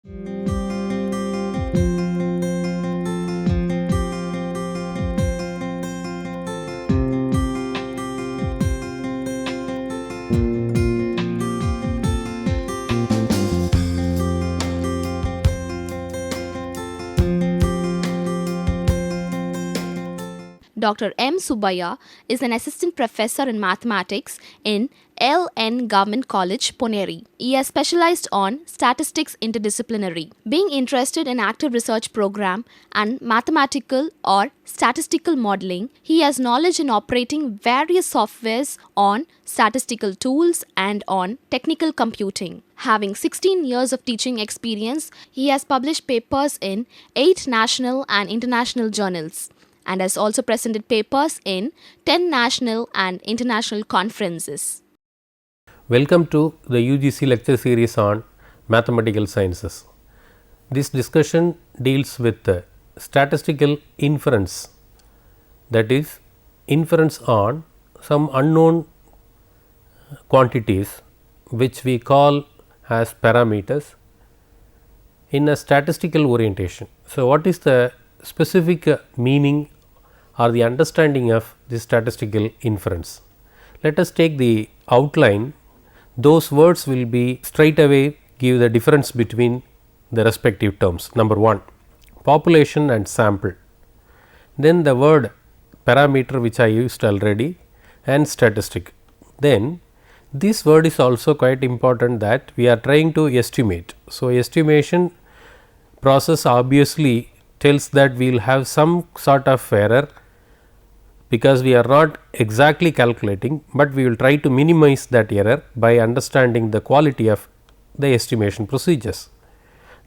Dr. M. Subaya is an assistant professor in mathematics in LN Government College, Poneri. He has specialized on statistics interdisciplinary. Being interested in active research program and mathematical or statistical modeling, he has knowledge in operating various softwares on statistical tools and on technical computing. Having 16 years of teaching experience, he has published papers in 8 national and international journals and has also presented papers in 10 national and international conferences. Welcome to the UGC lecture series on mathematical sciences. This discussion deals with statistical inference, that is inference on some unknown quantities which we call as parameters in a statistical orientation. So, what is the specific meaning or the understanding of this statistical inference? Let us take the outline. Those words will be straight away give the difference between the respective terms. Number 1, population and sample, then the word parameter which I used already, and statistic. Then this word is also quite important, that we are trying to estimate. So, estimation process obviously tells that we will have some sort of error, because we are not exactly calculating, but we will try to minimize that error by understanding the quality of the estimation procedures.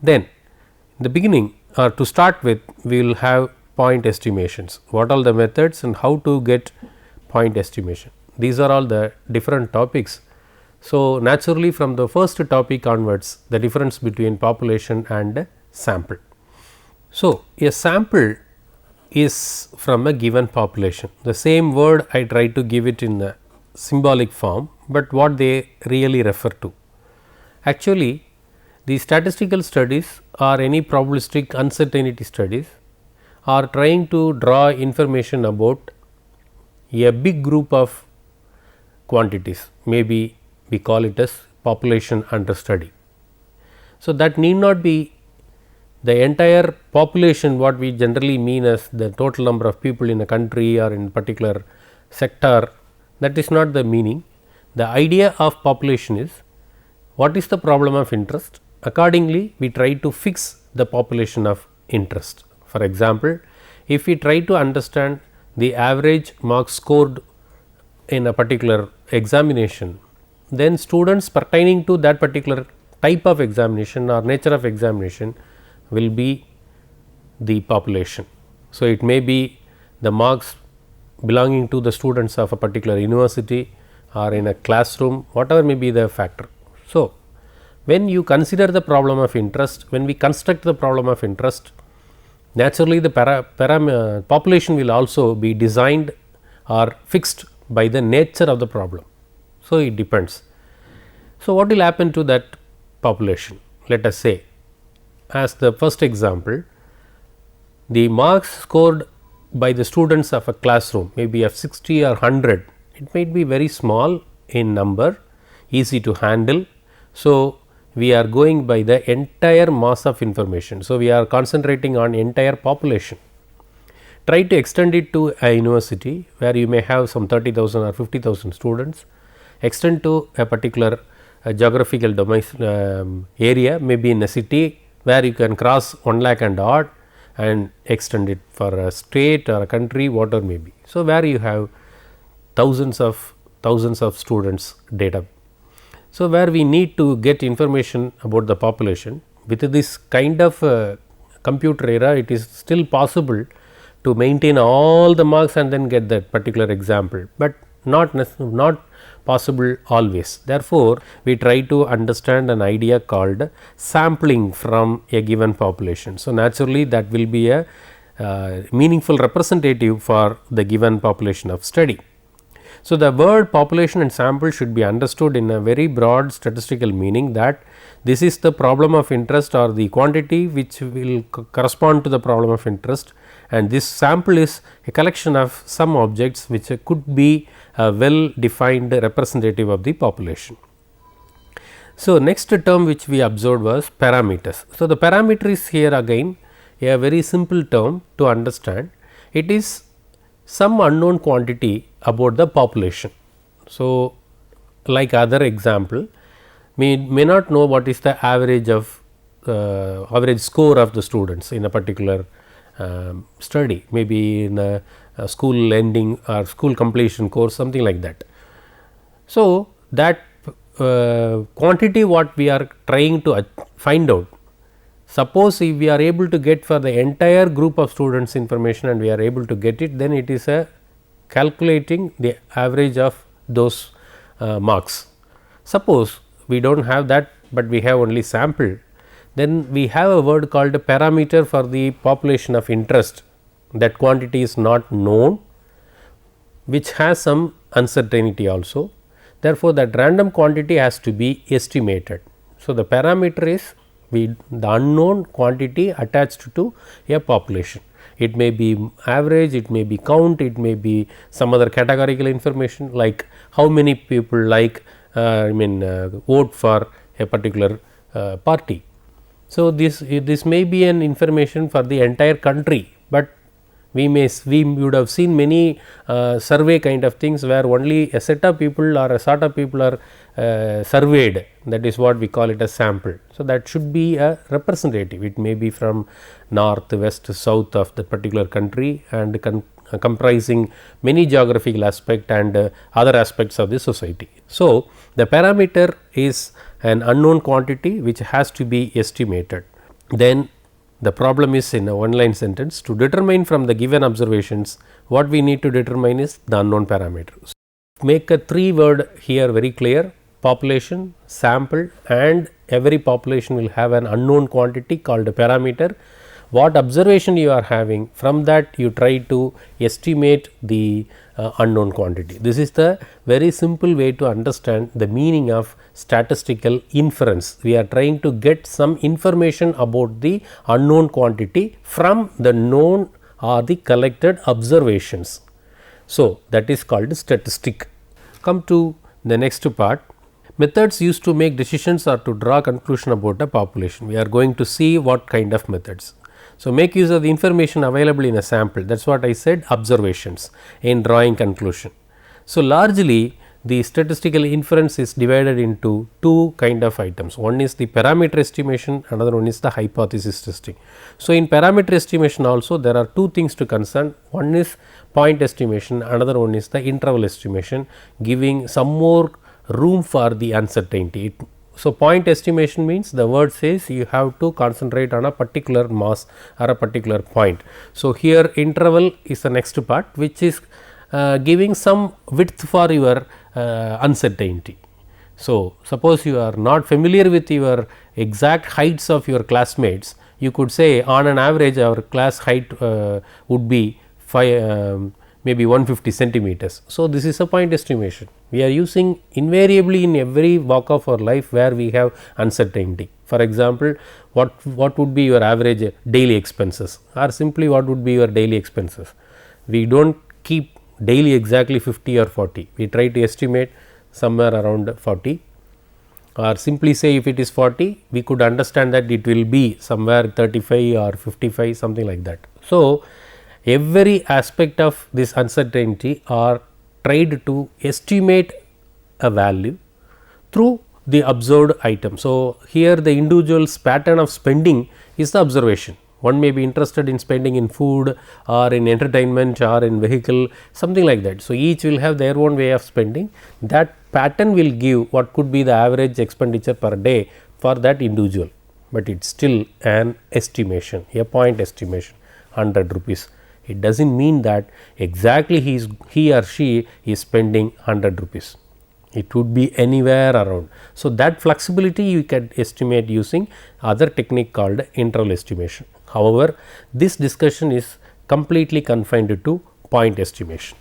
Then in the beginning, or to start with, we will have point estimations. What are the methods and how to get point estimation? These are all the different topics. So, naturally from the first topic onwards, the difference between population and sample. So, a sample is from a given population. The same word I try to give it in a symbolic form, but what they really refer to. Actually, the statistical studies or any probabilistic uncertainty studies are trying to draw information about a big group of quantities, maybe we call it as population under study. So, that need not be the entire population, what we generally mean as the total number of people in a country or in a particular sector, that is not the meaning. The idea of population is what is the problem of interest, accordingly we try to fix the population of interest. For example, if we try to understand the average marks scored in a particular examination, then students pertaining to that particular type of examination or nature of examination will be the population. So, it may be the marks belonging to the students of a particular university or in a classroom, whatever may be the factor. So, when you consider the problem of interest, when we construct the problem of interest, naturally the population will also be designed or fixed by the nature of the problem. So, it depends. So, what will happen to that population? Let us say, as the first example, the marks scored by the students of a classroom may be of 60 or 100, it might be very small in number, easy to handle. So, we are going by the entire mass of information. So, we are concentrating on entire population. Try to extend it to a university where you may have some 30,000 or 50,000 students, extend to a particular geographical domain area, maybe in a city where you can cross 1 lakh and odd and extend it for a state or a country, whatever may be. So, where you have thousands of students data. So, where we need to get information about the population, with this kind of computer era, it is still possible to maintain all the marks and then get that particular example, but not possible always. Therefore, we try to understand an idea called sampling from a given population. So, naturally that will be a meaningful representative for the given population of study. So, the word population and sample should be understood in a very broad statistical meaning, that this is the problem of interest or the quantity which will correspond to the problem of interest, and this sample is a collection of some objects which could be a well defined representative of the population. So, next term which we observed was parameters. So, the parameter is here again a very simple term to understand. It is some unknown quantity about the population. So, like other example, we may not know what is the average of average score of the students in a particular study, maybe in a school ending or school completion course, something like that. So, that quantity what we are trying to find out, suppose if we are able to get for the entire group of students information and we are able to get it, then it is a calculating the average of those marks. Suppose we do not have that, but we have only sample, then we have a word called a parameter for the population of interest. That quantity is not known, which has some uncertainty also. Therefore, that random quantity has to be estimated. So, the parameter is the unknown quantity attached to a population. It may be average, it may be count, it may be some other categorical information like how many people like vote for a particular party. So, this may be an information for the entire country, but we would have seen many survey kind of things where only a set of people or a sort of people are surveyed, that is what we call it a sample. So, that should be a representative, it may be from north, west, south of the particular country and comprising many geographical aspect and other aspects of the society. So, the parameter is an unknown quantity which has to be estimated. Then the problem is in a one line sentence, to determine from the given observations what we need to determine is the unknown parameters. Make a 3 word here very clear: population, sample, and every population will have an unknown quantity called a parameter. What observation you are having, from that you try to estimate the unknown quantity. This is the very simple way to understand the meaning of statistical inference. We are trying to get some information about the unknown quantity from the known or the collected observations. So, that is called statistic. Come to the next part. Methods used to make decisions or to draw conclusion about a population. We are going to see what kind of methods. So, make use of the information available in a sample, that is what I said, observations in drawing conclusion. So, largely the statistical inference is divided into 2 kind of items. One is the parameter estimation, another one is the hypothesis testing. So, in parameter estimation also there are 2 things to concern. One is point estimation, another one is the interval estimation, giving some more room for the uncertainty. So, point estimation means the word says you have to concentrate on a particular mass or a particular point. So, here interval is the next part, which is giving some width for your uncertainty. So, suppose you are not familiar with your exact heights of your classmates, you could say on an average our class height would be maybe 150 centimeters. So, this is a point estimation. We are using invariably in every walk of our life where we have uncertainty. For example, what would be your average daily expenses, or simply what would be your daily expenses. We do not keep daily exactly 50 or 40, we try to estimate somewhere around 40, or simply say if it is 40, we could understand that it will be somewhere 35 or 55, something like that. So, every aspect of this uncertainty are tried to estimate a value through the observed item. So, here the individual's pattern of spending is the observation. One may be interested in spending in food or in entertainment or in vehicle, something like that. So, each will have their own way of spending. That pattern will give what could be the average expenditure per day for that individual, but it is still an estimation, a point estimation, 100 rupees. It does not mean that exactly he or she is spending 100 rupees. It would be anywhere around. So, that flexibility you can estimate using other technique called interval estimation. However, this discussion is completely confined to point estimation.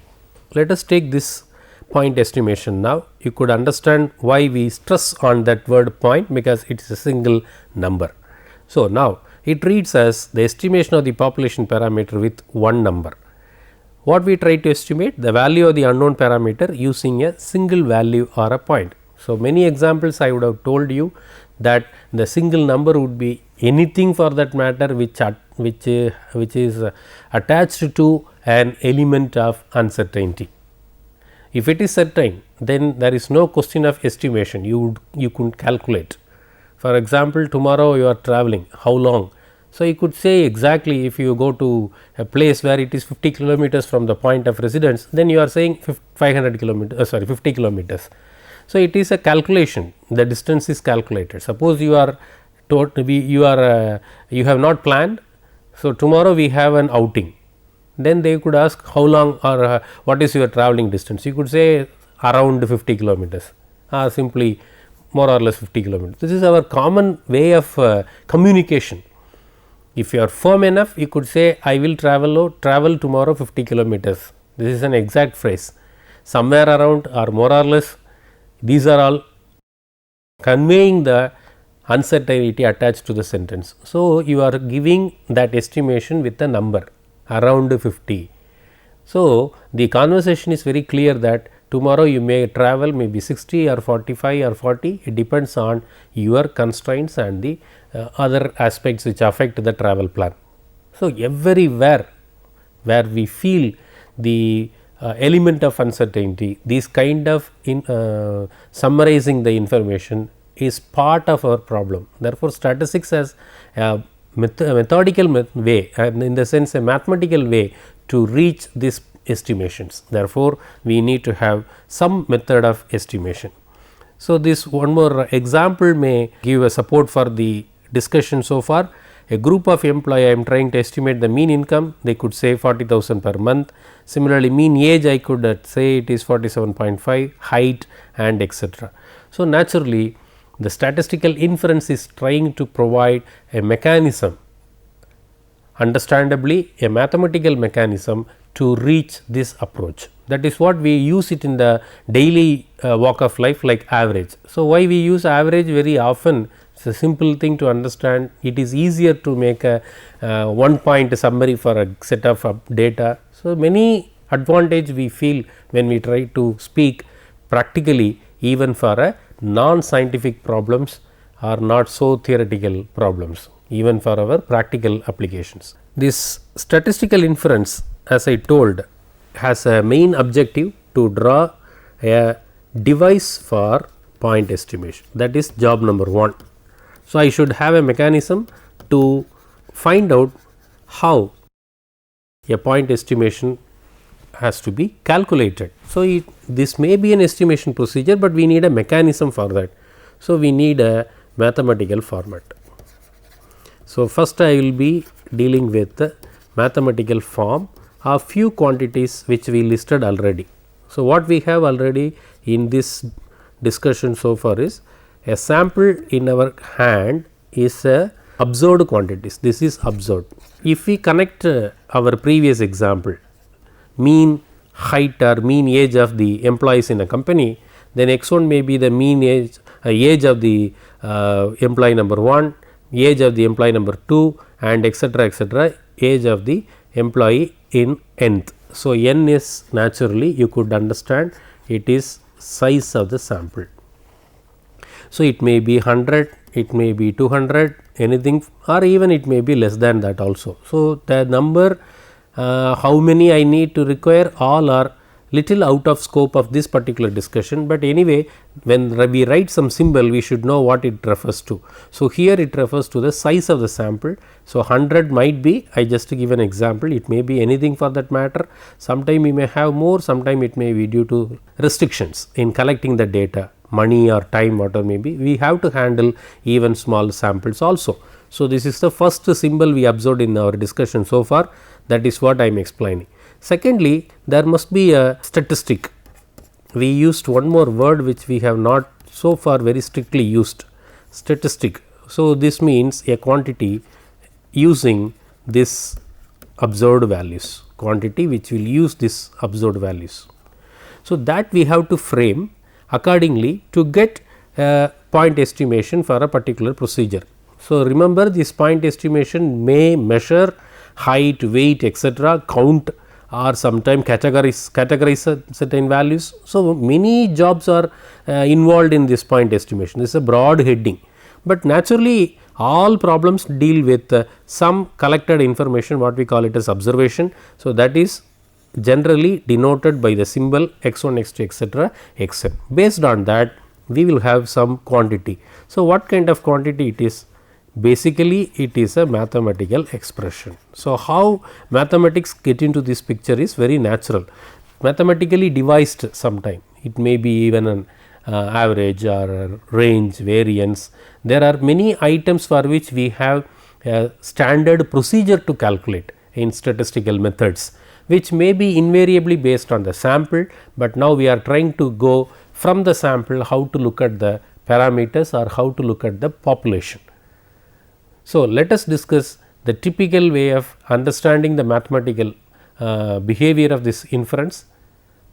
Let us take this point estimation now. You could understand why we stress on that word point, because it is a single number. So, now it reads as the estimation of the population parameter with one number. What we try to estimate? The value of the unknown parameter using a single value or a point. So, many examples I would have told you that the single number would be anything for that matter which is attached to an element of uncertainty. If it is certain, then there is no question of estimation, you could calculate. For example, tomorrow you are traveling, how long? So, you could say exactly, if you go to a place where it is 50 kilometers from the point of residence, then you are saying 500 kilometers, 50 kilometers. So, it is a calculation, the distance is calculated. Suppose you are you have not planned. So, tomorrow we have an outing, then they could ask how long or what is your travelling distance. You could say around 50 kilometers or simply more or less 50 kilometers. This is our common way of communication. If you are firm enough, you could say I will travel tomorrow 50 kilometers. This is an exact phrase. Somewhere around or more or less, these are all conveying the uncertainty attached to the sentence. So, you are giving that estimation with a number around 50. So, the conversation is very clear that tomorrow you may travel maybe 60 or 45 or 40, it depends on your constraints and the other aspects which affect the travel plan. So, everywhere where we feel the element of uncertainty, these kind of summarizing the information is part of our problem. Therefore, statistics has a methodical way, and in the sense a mathematical way to reach these estimations. Therefore, we need to have some method of estimation. So, this one more example may give a support for the discussion so far. A group of employee, I am trying to estimate the mean income, they could say 40,000 per month. Similarly, mean age I could say it is 47.5, height and etc. So, naturally the statistical inference is trying to provide a mechanism, understandably a mathematical mechanism to reach this approach. That is what we use it in the daily walk of life, like average. So, why we use average very often? It is a simple thing to understand. It is easier to make a one point summary for a set of data. So, many advantage we feel when we try to speak practically, even for a non-scientific problems or not so theoretical problems, even for our practical applications. This statistical inference, as I told, has a main objective to draw a device for point estimation. That is job number 1. So, I should have a mechanism to find out how a point estimation has to be calculated. So, this may be an estimation procedure, but we need a mechanism for that. So, we need a mathematical format. So, first I will be dealing with the mathematical form of few quantities which we listed already. So, what we have already in this discussion so far is a sample in our hand is a observed quantities. This is observed. If we connect our previous example, mean height or mean age of the employees in a company, then x1 may be the mean age of the employee number 1, age of the employee number 2 and etc., age of the employee in nth. So, n is naturally, you could understand, it is size of the sample. So, it may be 100, it may be 200, anything, or even it may be less than that also. So, the number how many I need to require, all are little out of scope of this particular discussion, but anyway when we write some symbol we should know what it refers to. So, here it refers to the size of the sample. So, 100 might be, I just give an example, it may be anything for that matter, sometime we may have more, sometime it may be due to restrictions in collecting the data, money or time, whatever may be, we have to handle even small samples also. So, this is the first symbol we observed in our discussion so far, that is what I am explaining. Secondly, there must be a statistic. We used one more word which we have not so far very strictly used, statistic. So, this means a quantity using this observed values, quantity which will use this observed values. So, that we have to frame accordingly to get a point estimation for a particular procedure. So, remember this point estimation may measure height, weight, etc., count or sometime categorize certain values. So, many jobs are involved in this point estimation. This is a broad heading, but naturally all problems deal with some collected information, what we call it as observation. So, that is generally denoted by the symbol x1, x2, etc., xn. Based on that we will have some quantity. So, what kind of quantity it is? Basically it is a mathematical expression. So, how mathematics get into this picture is very natural, mathematically devised sometime. It may be even an average or a range, variance. There are many items for which we have a standard procedure to calculate in statistical methods, which may be invariably based on the sample, but now we are trying to go from the sample how to look at the parameters or how to look at the population. So, let us discuss the typical way of understanding the mathematical behavior of this inference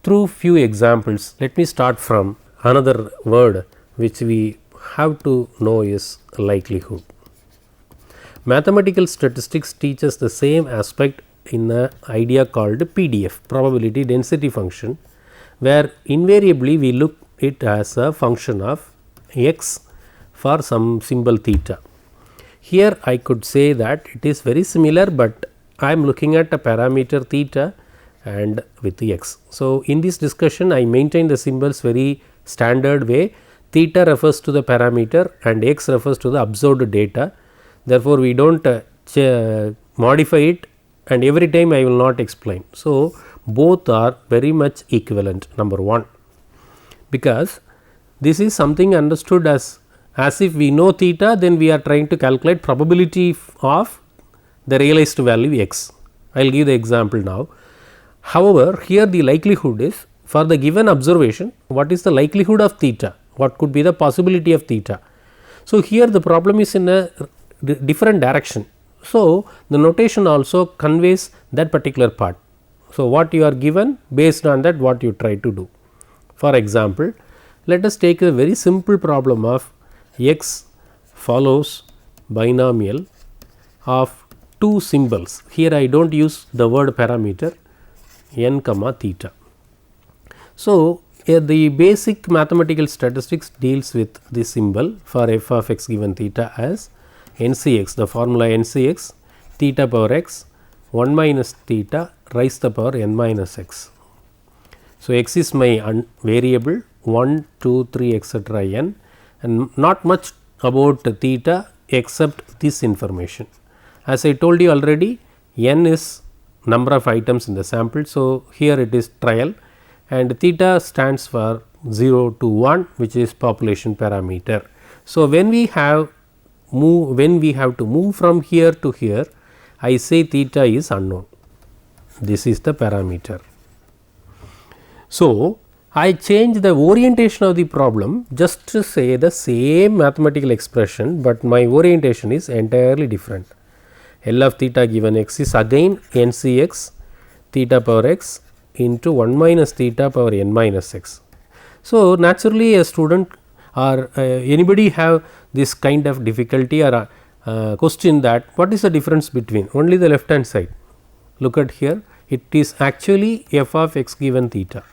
through few examples. Let me start from another word which we have to know is likelihood. Mathematical statistics teaches the same aspect in the idea called PDF, probability density function, where invariably we look it as a function of x for some symbol theta. Here I could say that it is very similar, but I am looking at a parameter theta and with the x. So, in this discussion I maintain the symbols very standard way. Theta refers to the parameter and x refers to the observed data. Therefore, we do not modify it, and every time I will not explain. So, both are very much equivalent, number 1, because this is something understood as if we know theta, then we are trying to calculate probability of the realized value x. I will give the example now. However, here the likelihood is for the given observation, what is the likelihood of theta, what could be the possibility of theta. So, here the problem is in a different direction. So, the notation also conveys that particular part. So, what you are given, based on that what you try to do. For example, let us take a very simple problem of x follows binomial of two symbols. Here I do not use the word parameter n comma theta. So, the basic mathematical statistics deals with this symbol for f of x given theta as NCX, the formula NCX theta power x 1 minus theta raised to the power n minus x. So, x is my variable 1, 2, 3 etc. n, and not much about theta except this information. As I told you already, n is number of items in the sample. So, here it is trial, and theta stands for 0 to 1, which is population parameter. So, when we have to move from here to here, I say theta is unknown. This is the parameter. So, I change the orientation of the problem just to say the same mathematical expression, but my orientation is entirely different. L of theta given x is again NCX theta power x into 1 minus theta power n minus x. So, naturally a student or anybody have this kind of difficulty or question that what is the difference between only the left hand side. Look at here, it is actually f of x given theta,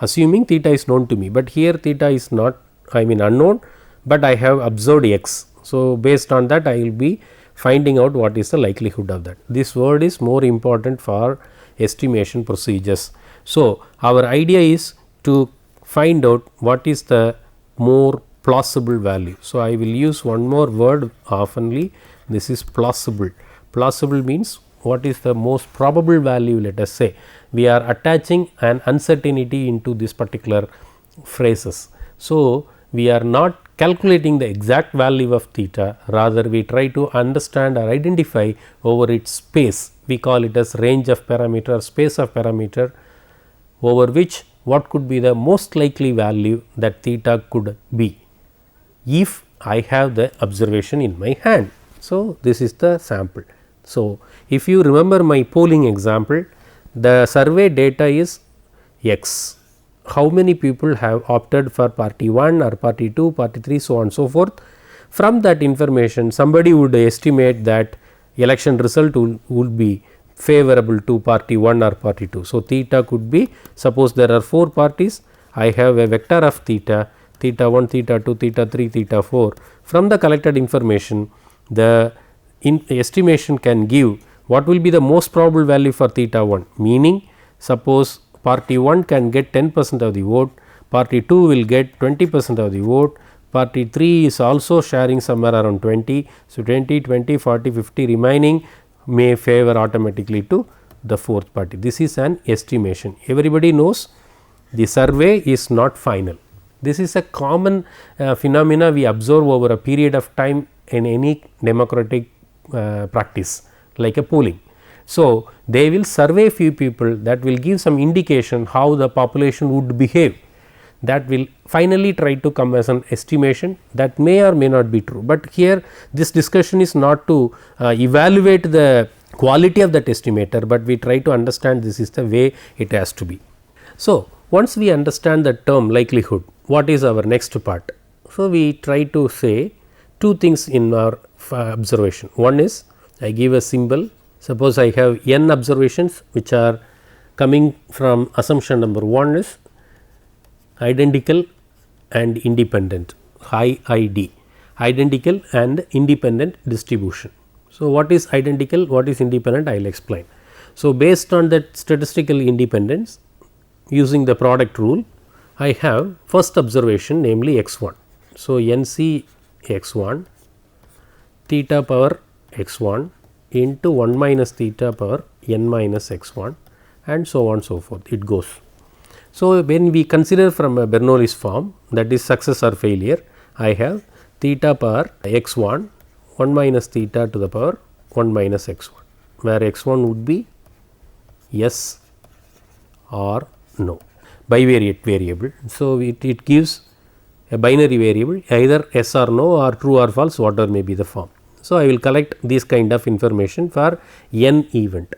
assuming theta is known to me, but here theta is not, I mean unknown, but I have observed x. So, based on that I will be finding out what is the likelihood of that. This word is more important for estimation procedures. So, our idea is to find out what is the more plausible value. So, I will use one more word oftenly, this is plausible. Plausible means what is the most probable value, let us say. We are attaching an uncertainty into this particular phrases. So, we are not calculating the exact value of theta, rather we try to understand or identify over its space. We call it as range of parameter, space of parameter, over which what could be the most likely value that theta could be if I have the observation in my hand. So, this is the sample. So, if you remember my polling example, the survey data is X. How many people have opted for party 1 or party 2, party 3, so on and so forth. From that information, somebody would estimate that election result would be favorable to party 1 or party 2. So, theta could be, suppose there are 4 parties, I have a vector of theta, theta 1, theta 2, theta 3, theta 4. From the collected information, the estimation can give what will be the most probable value for theta 1, meaning suppose party 1 can get 10% of the vote, party 2 will get 20% of the vote, party 3 is also sharing somewhere around 20. So, 20, 20, 40, 50 remaining may favor automatically to the fourth party. This is an estimation. Everybody knows the survey is not final. This is a common phenomena we observe over a period of time in any democratic practice like a polling. So, they will survey few people that will give some indication how the population would behave, that will finally try to come as an estimation that may or may not be true. But here this discussion is not to evaluate the quality of that estimator, but we try to understand this is the way it has to be. So, once we understand the term likelihood, what is our next part? So, we try to say two things in our observation. One is I give a symbol, suppose I have n observations which are coming from assumption number 1 is identical and independent, IID, identical and independent distribution. So, what is identical, what is independent, I will explain. So, based on that statistical independence, using the product rule, I have first observation, namely x1. So, NC x1 theta power x1 into 1 minus theta power n minus x1 and so on so forth, it goes. So, when we consider from a Bernoulli's form, that is success or failure, I have theta power x1 1 minus theta to the power 1 minus x1, where x1 would be yes or no, bivariate variable. So, it gives a binary variable either yes or no or true or false, whatever may be the form. So, I will collect this kind of information for n event.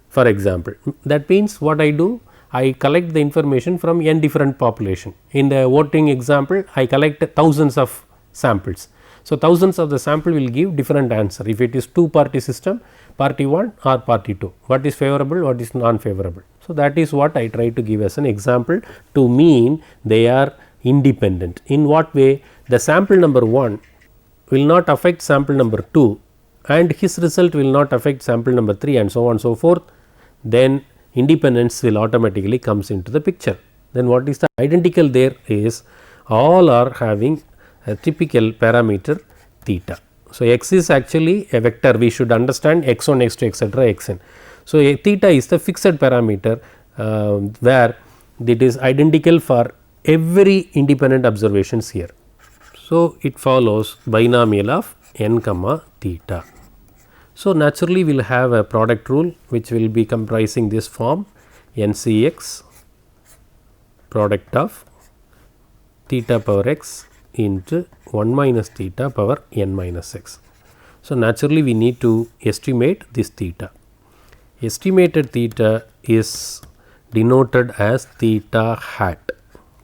For example, that means what I do, I collect the information from n different population. In the voting example, I collect thousands of samples. So, thousands of the sample will give different answer. If it is 2 party system, party 1 or party 2, what is favorable, what is non-favorable. So, that is what I try to give as an example to mean they are independent. In what way? The sample number 1 will not affect sample number 2 and his result will not affect sample number 3 and so on so forth. Then independence will automatically comes into the picture. Then what is the identical there is all are having a typical parameter theta. So, x is actually a vector, we should understand x1, x2, etc., xn. So, a theta is the fixed parameter where it is identical for every independent observations here. So, it follows binomial of n comma theta. So, naturally we will have a product rule which will be comprising this form NCX product of theta power x into 1 minus theta power n minus x. So, naturally we need to estimate this theta. Estimated theta is denoted as theta hat.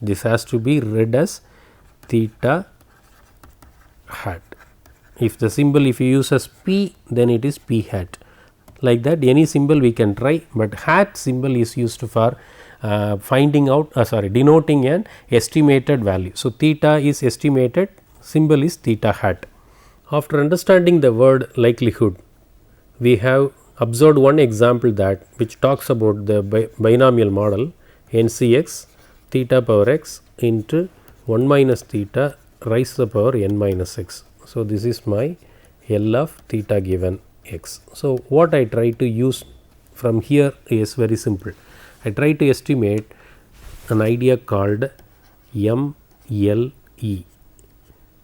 This has to be read as theta hat. If the symbol, if you use as p, then it is p hat. Like that any symbol we can try, but hat symbol is used for finding out denoting an estimated value. So, theta is estimated, symbol is theta hat. After understanding the word likelihood, we have observed one example that which talks about the binomial model NCX theta power x into 1 minus theta raised to the power n minus x. So, this is my L of theta given x. So, what I try to use from here is very simple. I try to estimate an idea called MLE.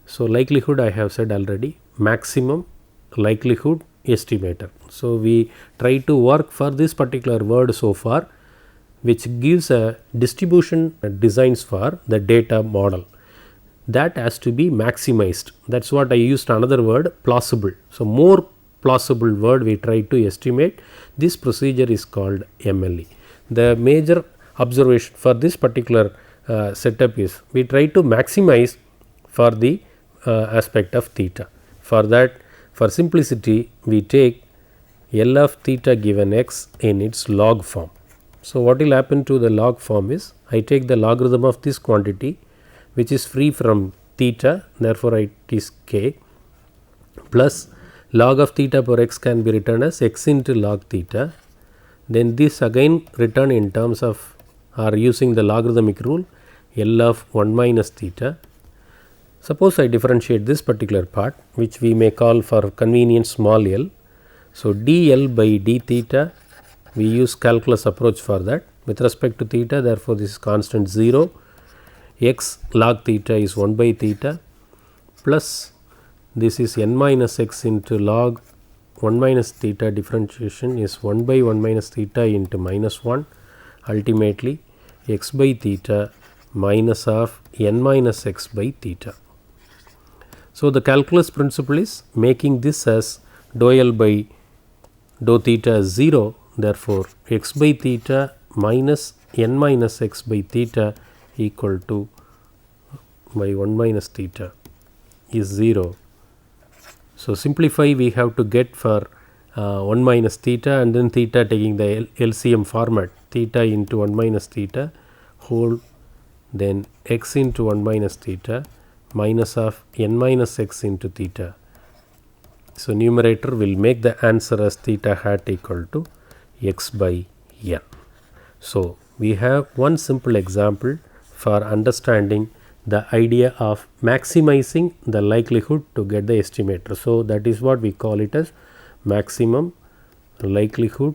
So, likelihood I have said already, maximum likelihood estimator. So, we try to work for this particular word so far, which gives a distribution designs for the data model. That has to be maximized. That is what I used another word, plausible. So, more plausible word we try to estimate. This procedure is called MLE. The major observation for this particular setup is we try to maximize for the aspect of theta. For that, for simplicity, we take L of theta given x in its log form. So, what will happen to the log form is I take the logarithm of this quantity which is free from theta, therefore, it is k plus log of theta per x can be written as x into log theta. Then this again written in terms of or using the logarithmic rule L of 1 minus theta. Suppose I differentiate this particular part which we may call for convenience small l. So, dl by d theta, we use calculus approach for that with respect to theta, therefore, this is constant 0, x log theta is 1 by theta plus this is n minus x into log 1 minus theta differentiation is 1 by 1 minus theta into minus 1, ultimately x by theta minus of n minus x by theta. So, the calculus principle is making this as dou L by dou theta is 0, therefore, x by theta minus n minus x by theta equal to by 1 minus theta is 0. So, simplify we have to get for 1 minus theta and then theta taking the LCM format theta into 1 minus theta whole then x into 1 minus theta minus of n minus x into theta. So, numerator will make the answer as theta hat equal to x by n. So, we have one simple example for understanding the idea of maximizing the likelihood to get the estimator. So, that is what we call it as maximum likelihood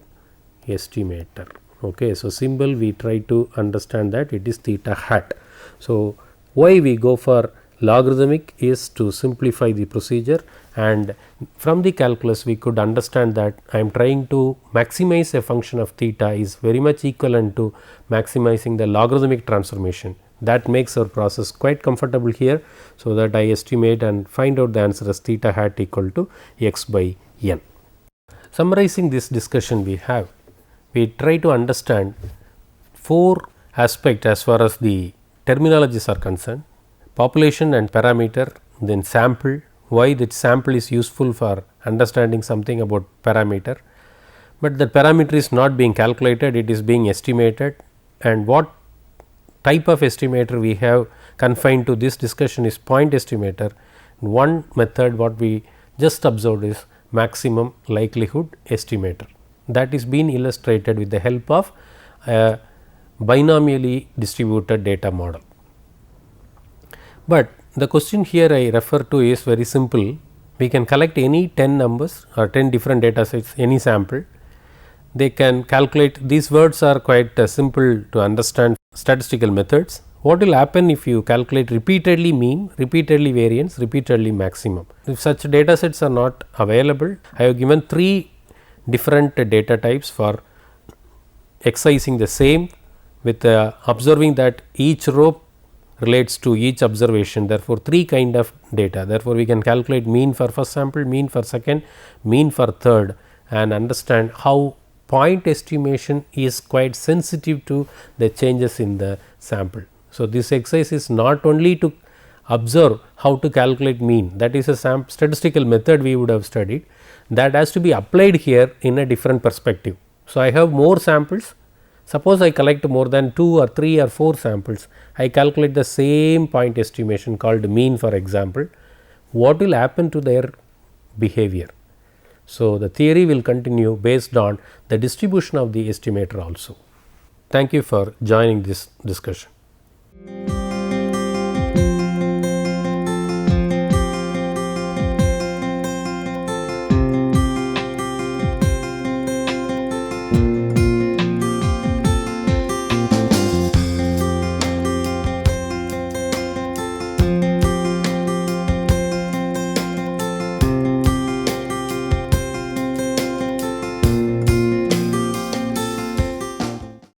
estimator. Okay. So, symbol we try to understand that it is theta hat. So, why we go for logarithmic is to simplify the procedure, and from the calculus we could understand that I am trying to maximize a function of theta is very much equivalent to maximizing the logarithmic transformation. That makes our process quite comfortable here. So, that I estimate and find out the answer as theta hat equal to x by n. Summarizing this discussion we try to understand 4 aspects as far as the terminologies are concerned: population and parameter, then sample, why that sample is useful for understanding something about parameter, but the parameter is not being calculated, it is being estimated, and what type of estimator we have confined to this discussion is point estimator. One method what we just observed is maximum likelihood estimator, that is being illustrated with the help of a binomially distributed data model. But the question here I refer to is very simple. We can collect any 10 numbers or 10 different data sets, any sample. They can calculate, these words are quite simple to understand statistical methods. What will happen if you calculate repeatedly mean, repeatedly variance, repeatedly maximum? If such data sets are not available, I have given 3 different data types for exercising the same with observing that each row relates to each observation, therefore, 3 kind of data. Therefore, we can calculate mean for first sample, mean for second, mean for third, and understand how point estimation is quite sensitive to the changes in the sample. So, this exercise is not only to observe how to calculate mean, that is a statistical method we would have studied, that has to be applied here in a different perspective. So, I have more samples. Suppose I collect more than 2 or 3 or 4 samples, I calculate the same point estimation called mean for example, what will happen to their behavior? So, the theory will continue based on the distribution of the estimator also. Thank you for joining this discussion.